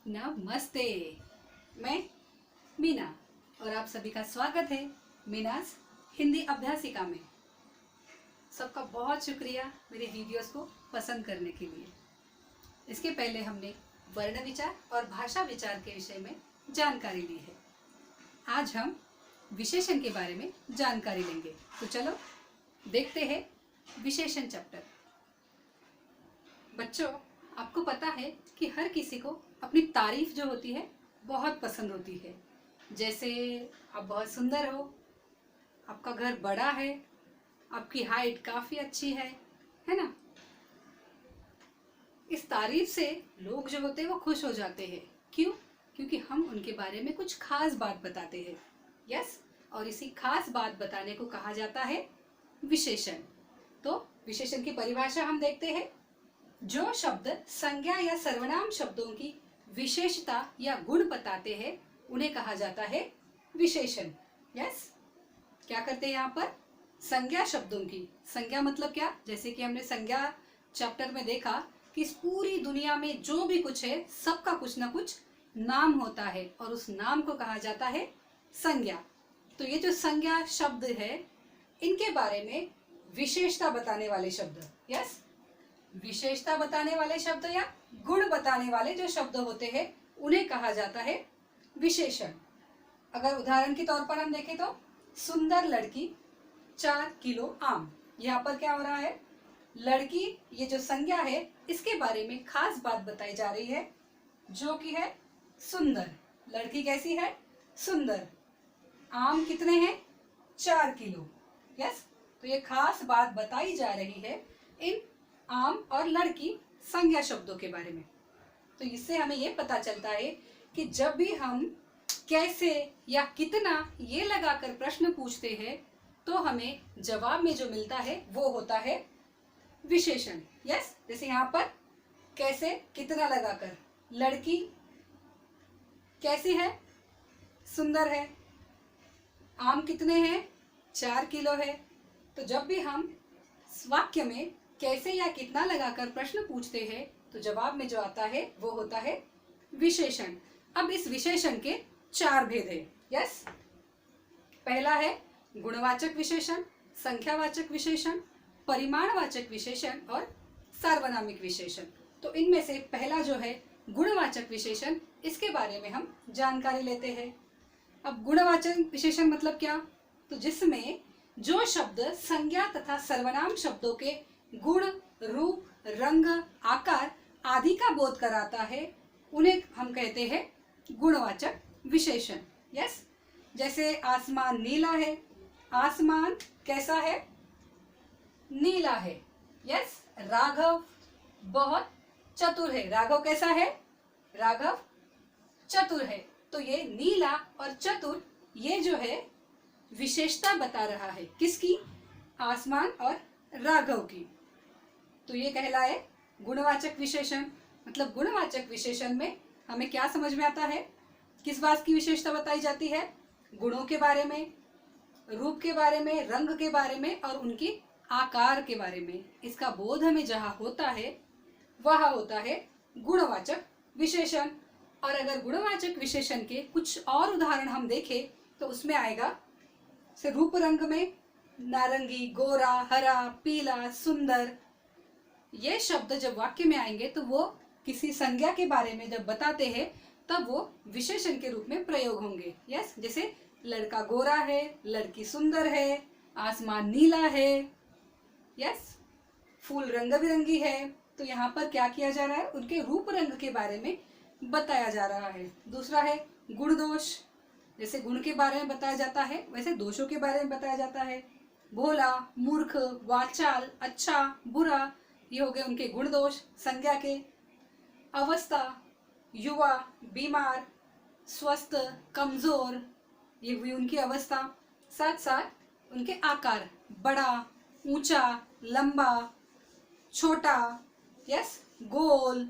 नमस्ते। मैं मीना और आप सभी का स्वागत है मीनास हिंदी अभ्यासिका में। सबका बहुत शुक्रिया मेरे वीडियोस को पसंद करने के लिए। इसके पहले हमने वर्ण विचार और भाषा विचार के विषय में जानकारी ली है। आज हम विशेषण के बारे में जानकारी लेंगे। तो चलो देखते हैं विशेषण चैप्टर। बच्चों, आपको पता है कि हर किसी को अपनी तारीफ जो होती है बहुत पसंद होती है। जैसे आप बहुत सुंदर हो, आपका घर बड़ा है, आपकी हाइट काफ़ी अच्छी है ना। इस तारीफ से लोग जो होते हैं वो खुश हो जाते हैं। क्यों? क्योंकि हम उनके बारे में कुछ खास बात बताते हैं। यस, और इसी खास बात बताने को कहा जाता है विशेषण। तो विशेषण की परिभाषा हम देखते हैं। जो शब्द संज्ञा या सर्वनाम शब्दों की विशेषता या गुण बताते हैं उन्हें कहा जाता है विशेषण। यस, क्या करते हैं यहाँ पर? संज्ञा शब्दों की। संज्ञा मतलब क्या? जैसे कि हमने संज्ञा चैप्टर में देखा कि इस पूरी दुनिया में जो भी कुछ है सबका कुछ ना कुछ नाम होता है और उस नाम को कहा जाता है संज्ञा। तो ये जो संज्ञा शब्द है इनके बारे में विशेषता बताने वाले शब्द, यस, विशेषता बताने वाले शब्द या गुण बताने वाले जो शब्द होते हैं उन्हें कहा जाता है विशेषण। अगर उदाहरण के तौर पर हम देखें तो सुंदर लड़की 4 किलो आम। यहाँ पर क्या हो रहा है? लड़की, ये जो संज्ञा है इसके बारे में खास बात बताई जा रही है जो कि है सुंदर। लड़की कैसी है? सुंदर। आम कितने हैं? 4 किलो। यस, तो ये खास बात बताई जा रही है इन आम और लड़की संज्ञा शब्दों के बारे में। तो इससे हमें ये पता चलता है कि जब भी हम कैसे या कितना ये लगाकर प्रश्न पूछते हैं तो हमें जवाब में जो मिलता है वो होता है विशेषण। यस, जैसे यहाँ पर कैसे कितना लगाकर, लड़की कैसी है? सुंदर है। आम कितने हैं? 4 किलो है। तो जब भी हम वाक्य में कैसे या कितना लगाकर प्रश्न पूछते हैं तो जवाब में जो आता है वो होता है विशेषण। अब इस विशेषण के 4 भेद हैं। यस, पहला है गुणवाचक विशेषण, संख्यावाचक विशेषण, परिमाणवाचक विशेषण और सार्वनामिक विशेषण। तो इनमें से पहला जो है गुणवाचक विशेषण, इसके बारे में हम जानकारी लेते हैं। अब गुणवाचक विशेषण मतलब क्या? तो जिसमें जो शब्द संज्ञा तथा सर्वनाम शब्दों के गुण, रूप, रंग, आकार आदि का बोध कराता है उन्हें हम कहते हैं गुणवाचक विशेषण। यस, जैसे आसमान नीला है। आसमान कैसा है? नीला है। यस, राघव बहुत चतुर है। राघव कैसा है? राघव चतुर है। तो ये नीला और चतुर, ये जो है विशेषता बता रहा है किसकी? आसमान और राघव की। तो ये कहलाए गुणवाचक विशेषण। मतलब गुणवाचक विशेषण में हमें क्या समझ में आता है? किस बात की विशेषता बताई जाती है? गुणों के बारे में, रूप के बारे में, रंग के बारे में और उनकी आकार के बारे में। इसका बोध हमें जहाँ होता है वह होता है गुणवाचक विशेषण। और अगर गुणवाचक विशेषण के कुछ और उदाहरण हम देखें तो उसमें आएगा से रूप रंग में नारंगी, गोरा, हरा, पीला, सुंदर। ये शब्द जब वाक्य में आएंगे तो वो किसी संज्ञा के बारे में जब बताते हैं तब वो विशेषण के रूप में प्रयोग होंगे। यस, जैसे लड़का गोरा है, लड़की सुंदर है, आसमान नीला है, यस, फूल रंग बिरंगी है। तो यहाँ पर क्या किया जा रहा है? उनके रूप रंग के बारे में बताया जा रहा है। दूसरा है गुण दोष। जैसे गुण के बारे में बताया जाता है वैसे दोषों के बारे में बताया जाता है। भोला, मूर्ख, वाचाल, अच्छा, बुरा, ये हो गए उनके गुण दोष संज्ञा के। अवस्था, युवा, बीमार, स्वस्थ, कमजोर, ये हुई उनकी अवस्था। साथ साथ उनके आकार, बड़ा, ऊंचा, लंबा, छोटा, यस, गोल,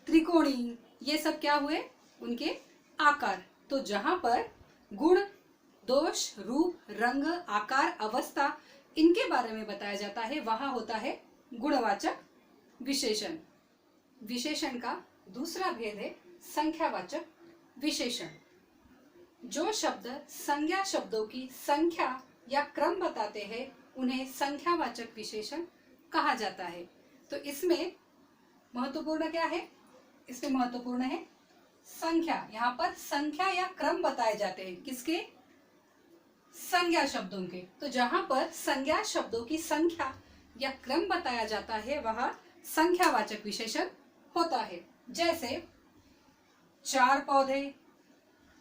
त्रिकोणी, ये सब क्या हुए? उनके आकार। तो जहां पर गुण, दोष, रूप, रंग, आकार, अवस्था इनके बारे में बताया जाता है वहां होता है गुणवाचक विशेषण। विशेषण का दूसरा भेद है संख्यावाचक विशेषण। जो शब्द संज्ञा शब्दों की संख्या या क्रम बताते हैं उन्हें संख्यावाचक विशेषण कहा जाता है। तो इसमें महत्वपूर्ण क्या है? इसमें महत्वपूर्ण है संख्या। यहाँ पर संख्या या क्रम बताए जाते हैं किसके? संज्ञा शब्दों के। तो जहां पर संज्ञा शब्दों की संख्या या क्रम बताया जाता है वह संख्यावाचक विशेषण होता है। जैसे 4 पौधे,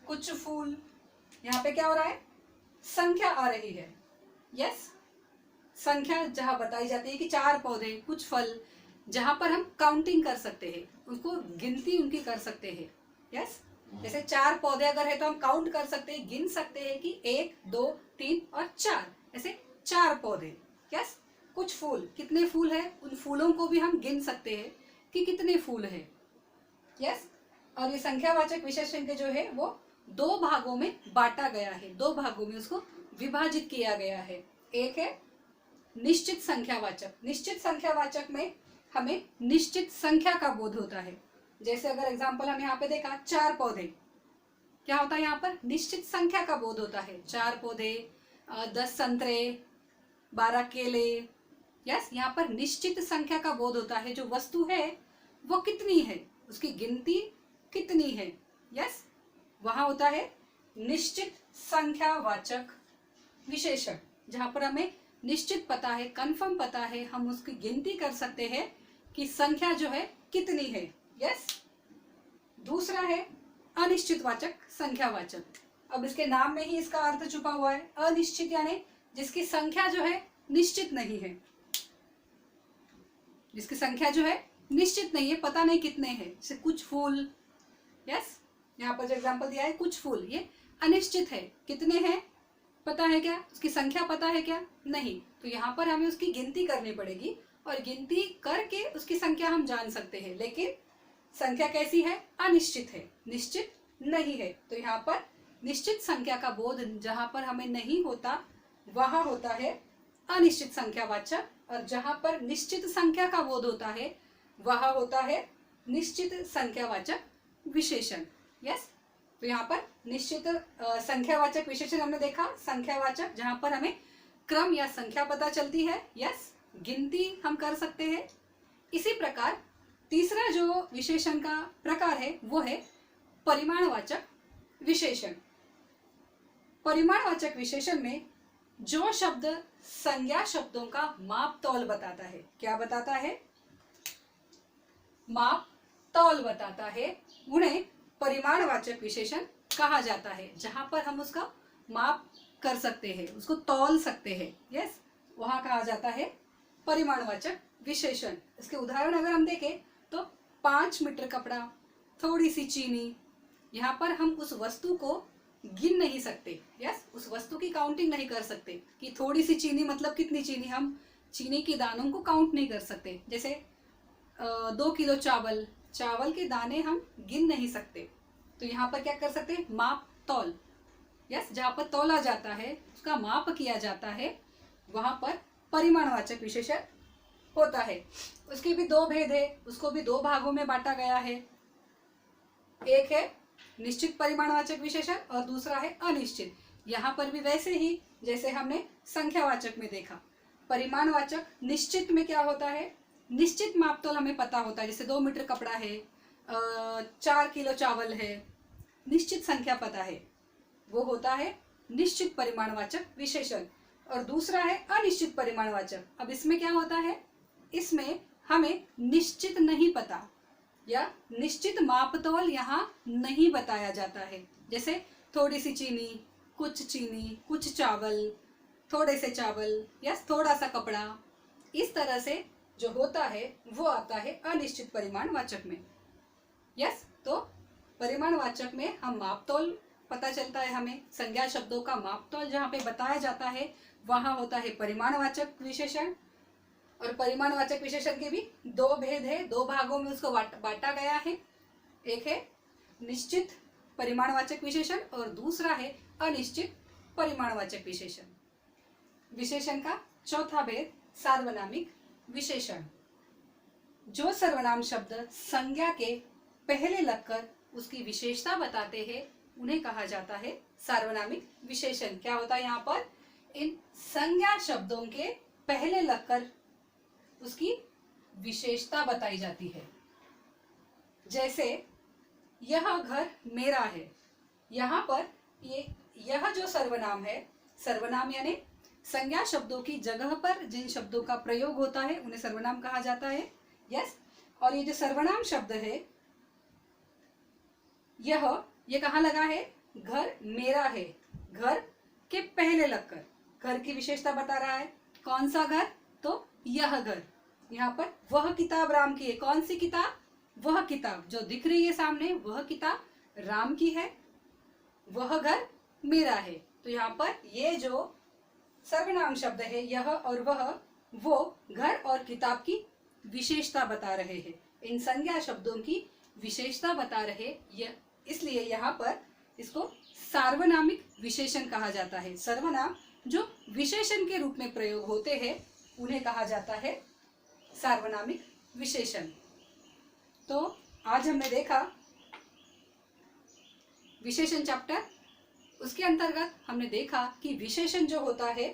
कुछ फूल, यहाँ पे क्या हो रहा है? संख्या आ रही है। यस, संख्या जहां बताई जाती है कि 4 पौधे, कुछ फल, जहां पर हम काउंटिंग कर सकते हैं, उसको गिनती उनकी कर सकते हैं। यस, जैसे 4 पौधे अगर है तो हम काउंट कर सकते हैं, गिन सकते हैं कि 1, 2, 3 और 4, ऐसे 4 पौधे। यस, कुछ फूल, कितने फूल है, उन फूलों को भी हम गिन सकते हैं कि कितने फूल है। यस, और ये संख्यावाचक विशेषण के जो है वो 2 भागों में बांटा गया है, 2 भागों में उसको विभाजित किया गया है। एक है निश्चित संख्यावाचक। निश्चित संख्यावाचक में हमें निश्चित संख्या का बोध होता है। जैसे अगर एग्जांपल हम यहाँ पे देखा 4 पौधे, क्या होता है यहाँ पर? निश्चित संख्या का बोध होता है। 4 पौधे, 10 संतरे, 12 केले। यस, यहाँ पर निश्चित संख्या का बोध होता है। जो वस्तु है वो कितनी है, उसकी गिनती कितनी है। यस, वहां होता है निश्चित संख्यावाचक विशेषण, जहां पर हमें निश्चित पता है, कंफर्म पता है, हम उसकी गिनती कर सकते हैं कि संख्या जो है कितनी है। यस, दूसरा है अनिश्चितवाचक संख्यावाचक। अब इसके नाम में ही इसका अर्थ छुपा हुआ है। अनिश्चित यानी जिसकी संख्या जो है निश्चित नहीं है, जिसकी संख्या जो है निश्चित नहीं है, पता नहीं कितने हैं। जैसे कुछ फूल। यस, यहाँ पर जो एग्जांपल दिया है कुछ फूल, ये अनिश्चित है, कितने हैं पता है क्या, उसकी संख्या पता है क्या, नहीं। तो यहाँ पर हमें उसकी गिनती करनी पड़ेगी और गिनती करके उसकी संख्या हम जान सकते हैं। लेकिन संख्या कैसी है? अनिश्चित है, निश्चित नहीं है। तो यहाँ पर निश्चित संख्या का बोध जहां पर हमें नहीं होता वहां होता है अनिश्चित संख्यावाचक, और जहां पर निश्चित संख्या का बोध होता है वह होता है निश्चित संख्यावाचक विशेषण। यस, तो यहाँ पर निश्चित संख्यावाचक विशेषण हमने देखा। संख्यावाचक जहां पर हमें क्रम या संख्या पता चलती है। यस, गिनती हम कर सकते हैं। इसी प्रकार तीसरा जो विशेषण का प्रकार है वो है परिमाणवाचक विशेषण। परिमाणवाचक विशेषण में जो शब्द संज्ञा शब्दों का माप तौल बताता है, क्या बताता है? माप तौल बताता है, उन्हें परिमाणवाचक विशेषण कहा जाता है। जहां पर हम उसका माप कर सकते हैं, उसको तौल सकते हैं। यस, वहां कहा जाता है परिमाणवाचक विशेषण। इसके उदाहरण अगर हम देखें तो 5 मीटर कपड़ा, थोड़ी सी चीनी। यहाँ पर हम उस वस्तु को गिन नहीं सकते। यस, उस वस्तु की काउंटिंग नहीं कर सकते कि थोड़ी सी चीनी मतलब कितनी चीनी, हम चीनी के दानों को काउंट नहीं कर सकते। जैसे 2 किलो चावल, चावल के दाने हम गिन नहीं सकते। तो यहाँ पर क्या कर सकते हैं? माप तौल। यस, जहाँ पर तौला जाता है, उसका माप किया जाता है, वहां पर परिमाणवाचक विशेषण होता है। उसके भी 2 भेद है, उसको भी 2 भागों में बांटा गया है। एक है निश्चित परिमाणवाचक विशेषण और दूसरा है अनिश्चित। यहाँ पर भी वैसे ही जैसे हमने संख्यावाचक में देखा। परिमाणवाचक निश्चित में क्या होता है? निश्चित मापतोल हमें पता होता है। जैसे 2 मीटर कपड़ा है, 4 किलो चावल है, निश्चित संख्या पता है, वो होता है निश्चित परिमाणवाचक विशेषण। और दूसरा है अनिश्चित परिमाणवाचक। अब इसमें क्या होता है? इसमें हमें निश्चित नहीं पता या निश्चित मापतौल यहाँ नहीं बताया जाता है। जैसे थोड़ी सी चीनी, कुछ चावल, थोड़े से चावल या थोड़ा सा कपड़ा, इस तरह से जो होता है वो आता है अनिश्चित परिमाणवाचक में। यस, तो परिमाणवाचक में हम मापतौल पता चलता है, हमें संज्ञा शब्दों का मापतौल जहाँ पे बताया जाता है वहां होता है परिमाणवाचक विशेषण। और परिमाणवाचक विशेषण के भी 2 भेद है, 2 भागों में उसको बांटा गया है। एक है निश्चित परिमाणवाचक विशेषण और दूसरा है अनिश्चित परिमाणवाचक विशेषण। विशेषण का चौथा भेद सार्वनामिक विशेषण। जो सर्वनाम शब्द संज्ञा के पहले लगकर उसकी विशेषता बताते हैं, उन्हें कहा जाता है सार्वनामिक विशेषण। क्या होता है यहाँ पर? इन संज्ञा शब्दों के पहले लगकर उसकी विशेषता बताई जाती है। जैसे यह घर मेरा है, यहाँ पर यह जो सर्वनाम है, सर्वनाम यानी संज्ञा शब्दों की जगह पर जिन शब्दों का प्रयोग होता है उन्हें सर्वनाम कहा जाता है। यस। और ये जो सर्वनाम शब्द है, ये कहाँ लगा है? घर मेरा है, घर के पहले लगकर घर की विशेषता बता रहा है। कौन सा घर? तो यह घर। यहाँ पर वह किताब राम की है। कौन सी किताब? वह किताब जो दिख रही है सामने, वह किताब राम की है, वह घर मेरा है। तो यहाँ पर ये जो सर्वनाम शब्द है, यह और वह, वो घर और किताब की विशेषता बता रहे हैं। इन संज्ञा शब्दों की विशेषता बता रहे, इसलिए यहाँ पर इसको सार्वनामिक विशेषण कहा जाता है। सर्वनाम जो विशेषण के रूप में प्रयोग होते हैं उन्हें कहा जाता है सार्वनामिक विशेषण। तो आज हमने देखा विशेषण चैप्टर। उसके अंतर्गत हमने देखा कि विशेषण जो होता है,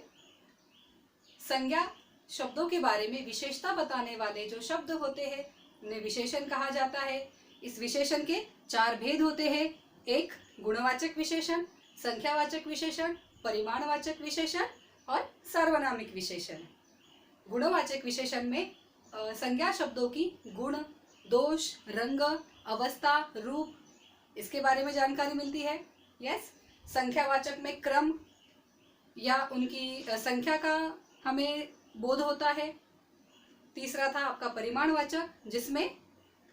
संज्ञा शब्दों के बारे में विशेषता बताने वाले जो शब्द होते हैं उन्हें विशेषण कहा जाता है। इस विशेषण के 4 भेद होते हैं। एक गुणवाचक विशेषण, संख्यावाचक विशेषण, परिमाणवाचक विशेषण और सार्वनामिक विशेषण। गुणवाचक विशेषण में संज्ञा शब्दों की गुण, दोष, रंग, अवस्था, रूप, इसके बारे में जानकारी मिलती है। यस। संख्यावाचक में क्रम या उनकी संख्या का हमें बोध होता है। तीसरा था आपका परिमाणवाचक, जिसमें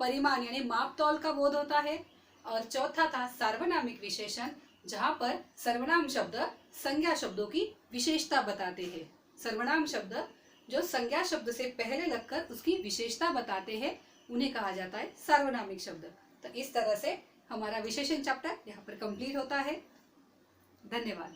परिमाण यानी माप तौल का बोध होता है। और चौथा था सार्वनामिक विशेषण, जहां पर सर्वनाम शब्द संज्ञा शब्दों की विशेषता बताते हैं। सर्वनाम शब्द जो संज्ञा शब्द से पहले लगकर उसकी विशेषता बताते हैं उन्हें कहा जाता है सार्वनामिक शब्द। तो इस तरह से हमारा विशेषण चैप्टर यहाँ पर कंप्लीट होता है। धन्यवाद।